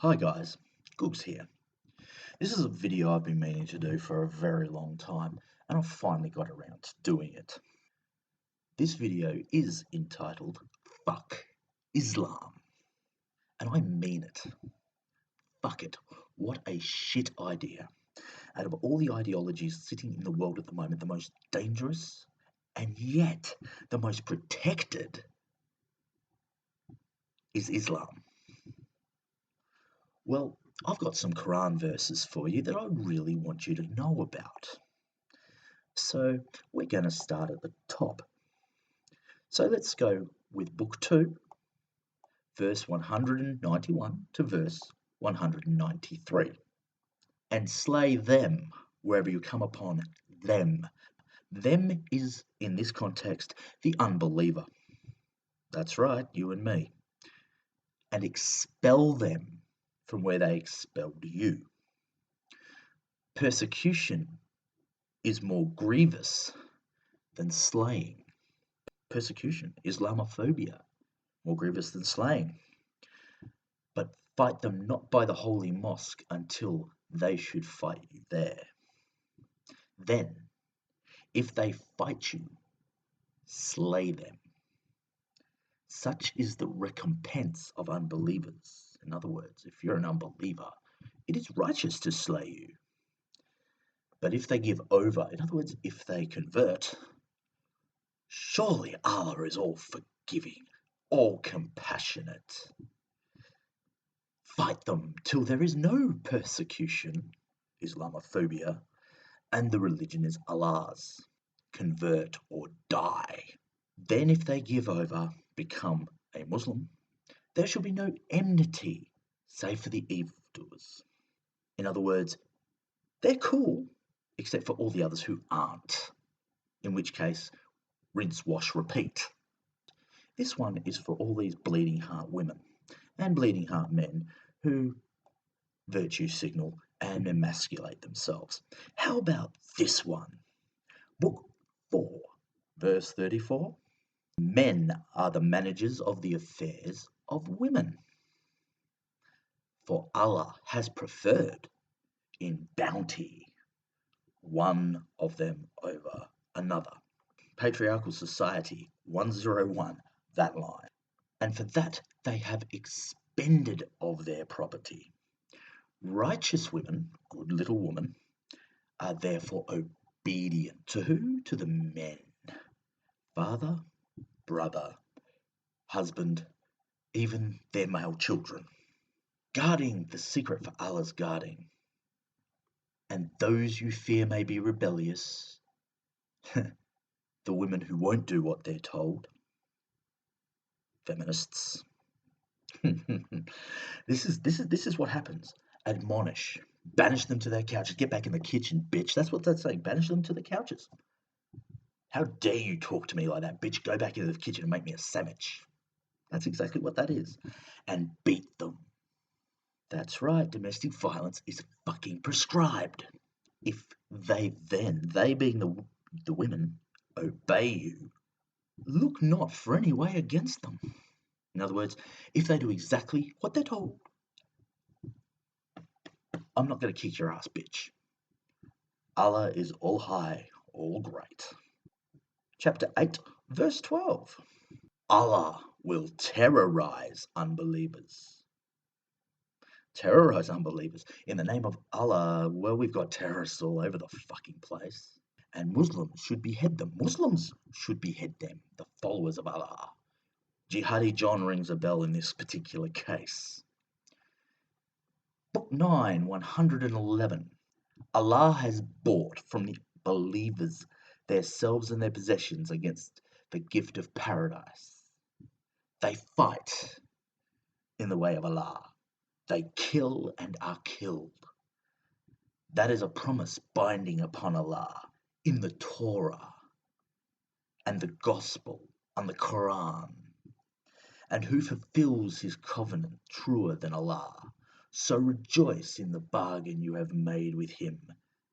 Hi guys, Googs here. This is a video I've been meaning to do for a very long time and I've finally got around to doing it. This video is entitled Fuck Islam. And I mean it. Fuck it. What a shit idea. Out of all the ideologies sitting in the world at the moment, the most dangerous and yet the most protected is Islam. Well, I've got some Quran verses for you that I really want you to know about. So we're going to start at the top. So let's go with Book 2, verse 191 to verse 193. And slay them wherever you come upon them. Them is, in this context, the unbeliever. That's right, you and me. And expel them from where they expelled you. Persecution is more grievous than slaying. Persecution, Islamophobia, more grievous than slaying. But fight them not by the holy mosque until they should fight you there. Then, if they fight you, slay them. Such is the recompense of unbelievers. In other words, if you're an unbeliever, it is righteous to slay you. But if they give over, in other words, if they convert, surely Allah is all forgiving, all compassionate. Fight them till there is no persecution, Islamophobia, and the religion is Allah's. Convert or die. Then if they give over, become a Muslim, there shall be no enmity, save for the evildoers. In other words, they're cool, except for all the others who aren't. In which case, rinse, wash, repeat. This one is for all these bleeding heart women and bleeding heart men who virtue signal and emasculate themselves. How about this one? Book 4, verse 34. Men are the managers of the affairs of women, for Allah has preferred in bounty one of them over another. Patriarchal Society 101, that line. And for that they have expended of their property. Righteous women, good little woman, are therefore obedient to who? To the men. Father, brother, husband, even their male children. Guarding the secret for Allah's guarding. And those you fear may be rebellious, the women who won't do what they're told. Feminists. This is what happens. Admonish. Banish them to their couches. Get back in the kitchen, bitch. That's what that's saying. Banish them to the couches. How dare you talk to me like that, bitch? Go back into the kitchen and make me a sandwich. That's exactly what that is. And beat them. That's right, domestic violence is fucking prescribed. If they being the women, obey you, look not for any way against them. In other words, if they do exactly what they're told, I'm not going to kick your ass, bitch. Allah is all high, all great. Chapter 8, verse 12. Allah will terrorize unbelievers. Terrorize unbelievers. In the name of Allah, well, we've got terrorists all over the fucking place. And Muslims should behead them. Muslims should behead them, the followers of Allah. Jihadi John rings a bell in this particular case. Book 9, 111. Allah has bought from the believers their selves and their possessions against the gift of paradise. They fight in the way of Allah. They kill and are killed. That is a promise binding upon Allah in the Torah and the Gospel and the Quran. And who fulfills his covenant truer than Allah? So rejoice in the bargain you have made with him.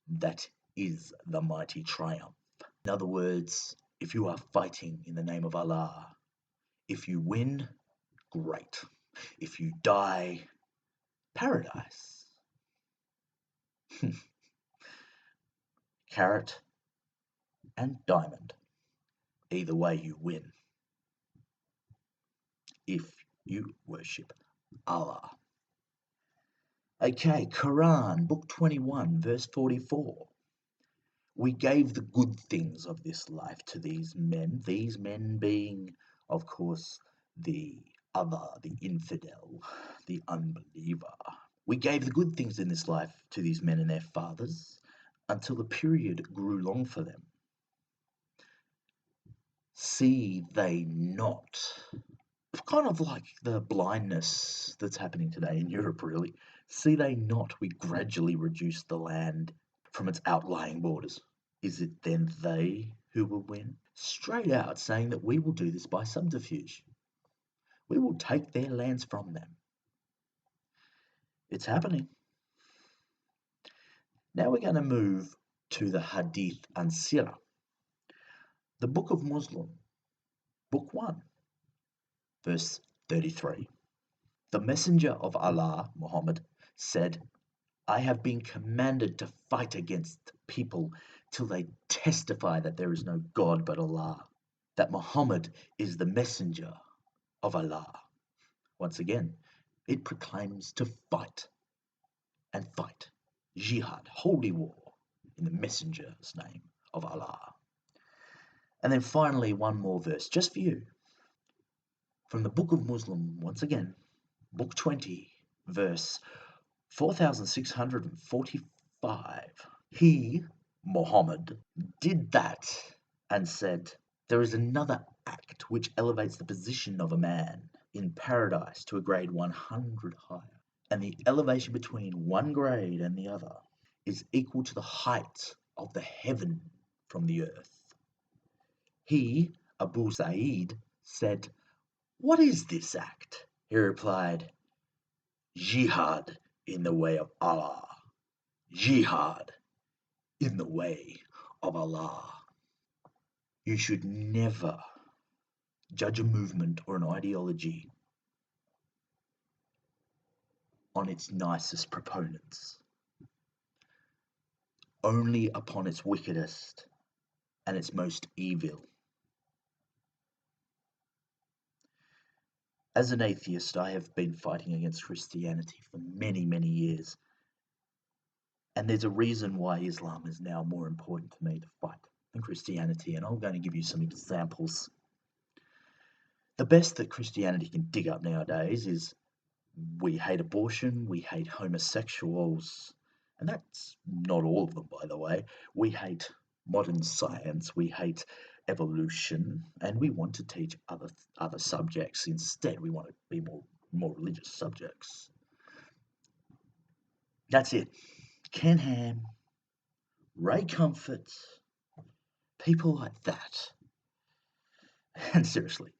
That is the mighty triumph. In other words, if you are fighting in the name of Allah, if you win, great. If you die, paradise. Carrot and diamond. Either way, you win if you worship Allah. Okay, Quran, book 21, verse 44. We gave the good things of this life to these men being, of course, the other, the infidel, the unbeliever. We gave the good things in this life to these men and their fathers until the period grew long for them. See they not. Kind of like the blindness that's happening today in Europe, really. See they not we gradually reduce the land from its outlying borders. Is it then they who will win? Straight out saying that we will do this by subterfuge. We will take their lands from them. It's happening. Now we're going to move to the Hadith and Sirah, the Book of Muslim, Book 1, verse 33. The Messenger of Allah, Muhammad, said, I have been commanded to fight against people till they testify that there is no God but Allah, that Muhammad is the messenger of Allah. Once again, it proclaims to fight and fight. Jihad, holy war, in the messenger's name of Allah. And then finally, one more verse just for you. From the Book of Muslim, once again, Book 20, verse 4645. He, Muhammad, did that and said, there is another act which elevates the position of a man in paradise to a grade 100 higher, and the elevation between one grade and the other is equal to the height of the heaven from the earth. He, Abu Sa'id, said, what is this act? He replied, Jihad in the way of Allah. Jihad in the way of Allah. You should never judge a movement or an ideology on its nicest proponents, only upon its wickedest and its most evil. As an atheist, I have been fighting against Christianity for many, many years. And there's a reason why Islam is now more important to me to fight than Christianity, and I'm going to give you some examples. The best that Christianity can dig up nowadays is we hate abortion, we hate homosexuals, and that's not all of them, by the way. We hate modern science, we hate evolution, and we want to teach other subjects instead. We want to be more religious subjects. That's it. Ken Ham, Ray Comfort, people like that. And seriously,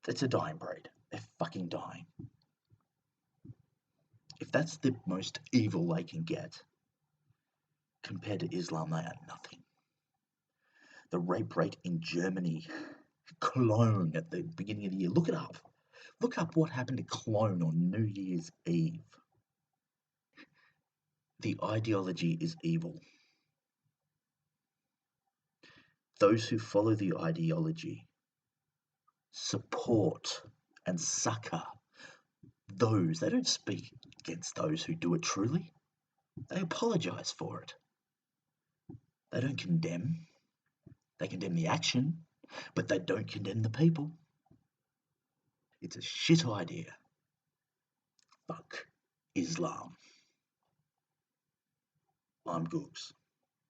it's a dying breed. They're fucking dying. If that's the most evil they can get, compared to Islam, they are nothing. The rape rate in Germany, Cologne at the beginning of the year, look it up. Look up what happened to Cologne on New Year's Eve. The ideology is evil. Those who follow the ideology support and succor those. They don't speak against those who do it truly. They apologize for it. They don't condemn. They condemn the action, but they don't condemn the people. It's a shit idea. Fuck Islam. I'm Googs.